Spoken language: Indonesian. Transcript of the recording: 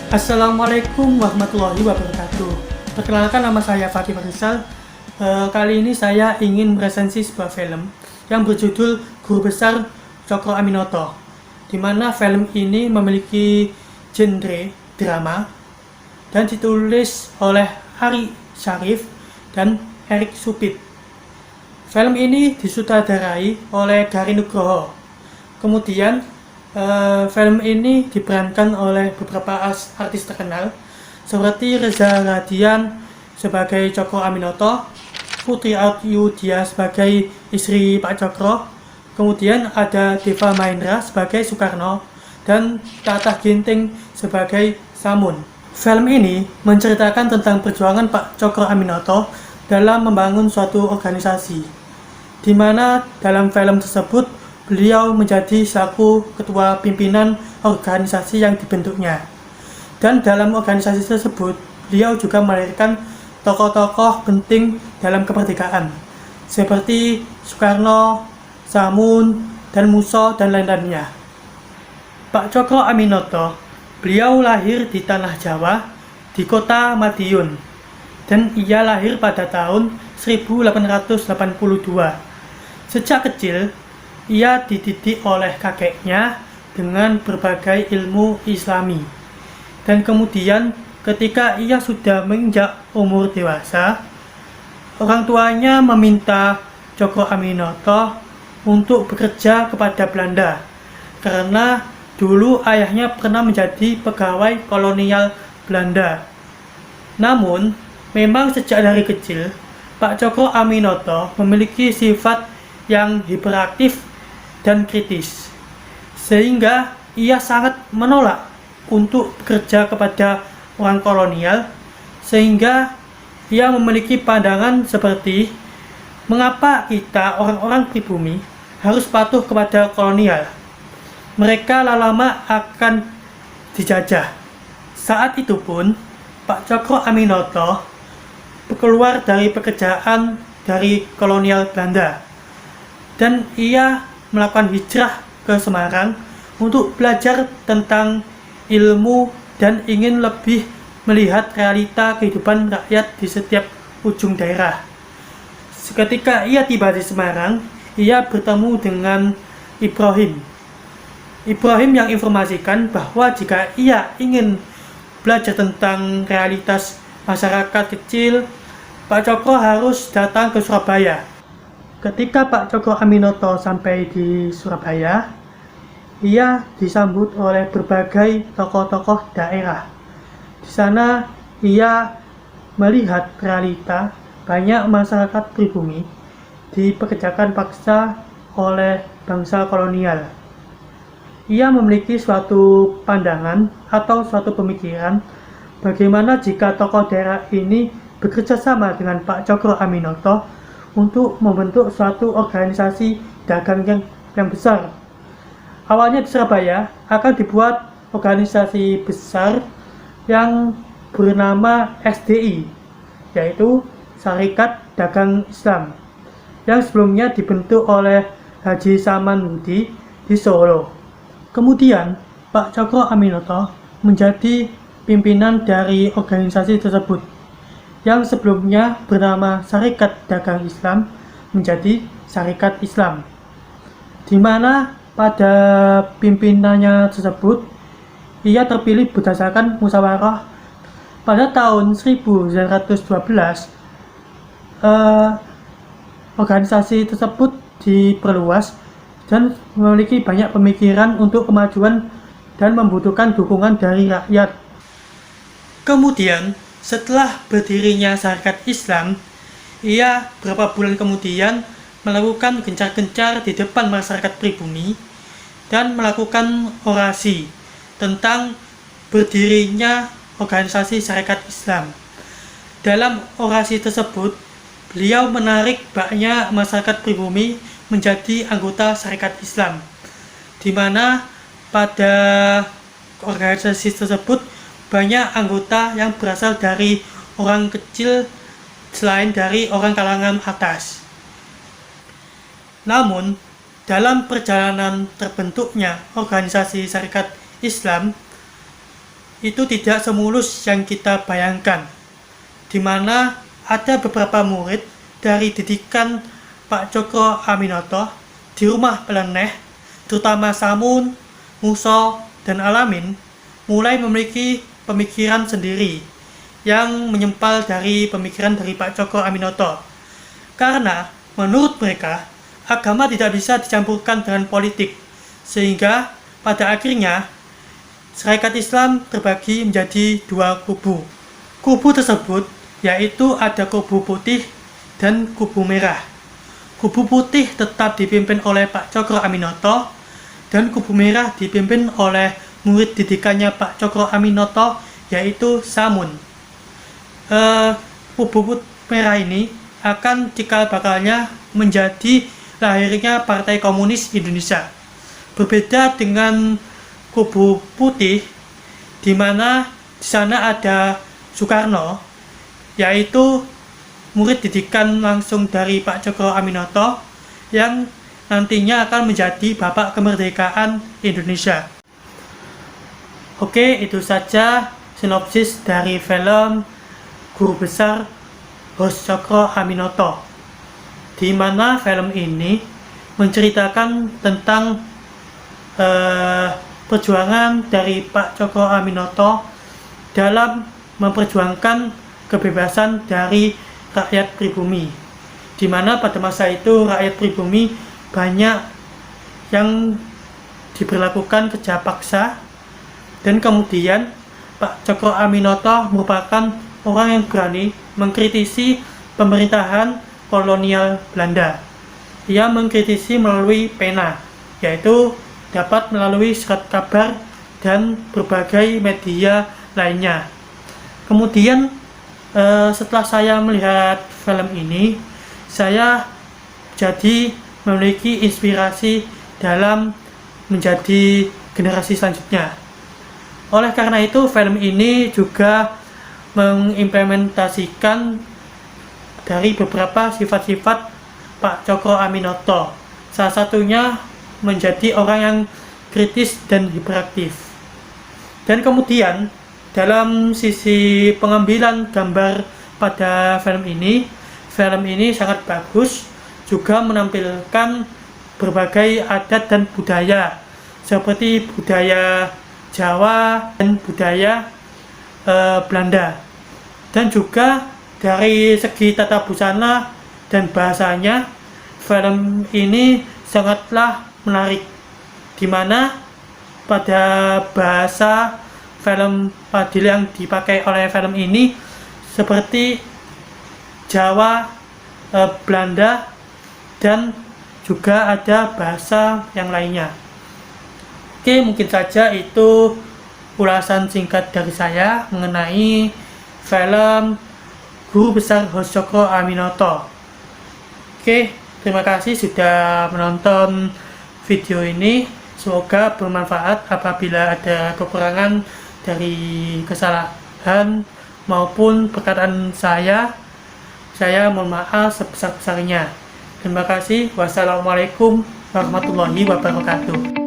Assalamualaikum warahmatullahi wabarakatuh. Perkenalkan, nama saya Fakih Farisal. Kali ini saya ingin meresensi sebuah film yang berjudul Guru Besar Cokro Aminoto, di mana film ini memiliki genre drama dan ditulis oleh Ari Syarif dan Erik Supit. Film ini disutradarai oleh Gari Nugroho. Kemudian film ini diperankan oleh beberapa artis terkenal seperti Reza Radian sebagai Cokro Aminoto, Putri Ayu Dia sebagai istri Pak Cokro, kemudian ada Deva Mahendra sebagai Soekarno, dan Tatah Ginting sebagai Samun. Film ini menceritakan tentang perjuangan Pak Cokro Aminoto dalam membangun suatu organisasi, di mana dalam film tersebut beliau menjadi selaku ketua pimpinan organisasi yang dibentuknya. Dan dalam organisasi tersebut, beliau juga melahirkan tokoh-tokoh penting dalam kemerdekaan, seperti Soekarno, Samun, dan Muso, dan lain-lainnya. Pak Cokro Aminoto, beliau lahir di Tanah Jawa, di kota Madiun, dan ia lahir pada tahun 1882. Sejak kecil, ia dididik oleh kakeknya dengan berbagai ilmu Islami. Dan kemudian ketika ia sudah menginjak umur dewasa, orang tuanya meminta Cokro Aminoto untuk bekerja kepada Belanda, karena dulu ayahnya pernah menjadi pegawai kolonial Belanda. Namun, memang sejak dari kecil, Pak Cokro Aminoto memiliki sifat yang hiperaktif dan kritis, sehingga ia sangat menolak untuk bekerja kepada orang kolonial, sehingga ia memiliki pandangan seperti, mengapa kita orang-orang pribumi harus patuh kepada kolonial? Mereka lama-lama akan dijajah. Saat itu pun Pak Cokro Aminoto keluar dari pekerjaan dari kolonial Belanda, dan ia melakukan hijrah ke Semarang untuk belajar tentang ilmu dan ingin lebih melihat realita kehidupan rakyat di setiap ujung daerah. Ketika ia tiba di Semarang, ia bertemu dengan Ibrahim. Ibrahim yang informasikan bahwa jika ia ingin belajar tentang realitas masyarakat kecil, Pak Cokro harus datang ke Surabaya. Ketika Pak Cokro Aminoto sampai di Surabaya, ia disambut oleh berbagai tokoh-tokoh daerah. Di sana ia melihat realita banyak masyarakat pribumi dipekerjakan paksa oleh bangsa kolonial. Ia memiliki suatu pandangan atau suatu pemikiran bagaimana jika tokoh daerah ini bekerja sama dengan Pak Cokro Aminoto untuk membentuk suatu organisasi dagang yang besar. Awalnya di Surabaya akan dibuat organisasi besar yang bernama SDI, yaitu Syarikat Dagang Islam, yang sebelumnya dibentuk oleh Haji Saman Hudi di Solo. Kemudian Pak Cokro Aminoto menjadi pimpinan dari organisasi tersebut, yang sebelumnya bernama Syarikat Dagang Islam menjadi Syarikat Islam, di mana pada pimpinannya tersebut ia terpilih berdasarkan musyawarah. Pada tahun 1912, organisasi tersebut diperluas dan memiliki banyak pemikiran untuk kemajuan dan membutuhkan dukungan dari rakyat. Kemudian setelah berdirinya Syarikat Islam, ia beberapa bulan kemudian melakukan gencar-gencar di depan masyarakat pribumi dan melakukan orasi tentang berdirinya organisasi Syarikat Islam. Dalam orasi tersebut, beliau menarik banyak masyarakat pribumi menjadi anggota Syarikat Islam, di mana pada organisasi tersebut banyak anggota yang berasal dari orang kecil selain dari orang kalangan atas. Namun, dalam perjalanan terbentuknya organisasi Syarikat Islam, itu tidak semulus yang kita bayangkan, di mana ada beberapa murid dari didikan Pak Cokro Aminoto di rumah peleneh, terutama Samun, Muso, dan Alamin, mulai memiliki pemikiran sendiri yang menyempal dari pemikiran dari Pak Cokro Aminoto. Karena menurut mereka, agama tidak bisa dicampurkan dengan politik, sehingga pada akhirnya Syarikat Islam terbagi menjadi dua kubu. Kubu tersebut yaitu ada kubu putih dan kubu merah. Kubu putih tetap dipimpin oleh Pak Cokro Aminoto dan kubu merah dipimpin oleh murid didikannya Pak Cokro Aminoto yaitu Samun. Kubu merah ini akan cikal bakalnya menjadi lahirnya Partai Komunis Indonesia. Berbeda dengan kubu putih, di mana di sana ada Soekarno, yaitu murid didikan langsung dari Pak Cokro Aminoto yang nantinya akan menjadi Bapak Kemerdekaan Indonesia. Oke, itu saja sinopsis dari film Guru Besar Hos Cokro Aminoto, di mana film ini menceritakan tentang perjuangan dari Pak Cokro Aminoto dalam memperjuangkan kebebasan dari rakyat pribumi, di mana pada masa itu rakyat pribumi banyak yang diberlakukan kerja paksa, dan kemudian Pak Cokro Aminoto merupakan orang yang berani mengkritisi pemerintahan kolonial Belanda. Ia mengkritisi melalui pena, yaitu dapat melalui surat kabar dan berbagai media lainnya. Kemudian setelah saya melihat film ini, saya jadi memiliki inspirasi dalam menjadi generasi selanjutnya. Oleh karena itu, film ini juga mengimplementasikan dari beberapa sifat-sifat Pak Cokro Aminoto. Salah satunya menjadi orang yang kritis dan hiperaktif. Dan kemudian dalam sisi pengambilan gambar pada film ini sangat bagus, juga menampilkan berbagai adat dan budaya seperti budaya Jawa dan budaya Belanda. Dan juga dari segi tata busana dan bahasanya, film ini sangatlah menarik, di mana pada bahasa film Padil yang dipakai oleh film ini seperti Jawa, Belanda, dan juga ada bahasa yang lainnya. Oke, mungkin saja itu ulasan singkat dari saya mengenai film Guru Besar Hos Cokro Aminoto. Oke, terima kasih sudah menonton video ini. Semoga bermanfaat. Apabila ada kekurangan dari kesalahan maupun perkataan saya mohon maaf sebesar-besarnya. Terima kasih. Wassalamualaikum warahmatullahi wabarakatuh.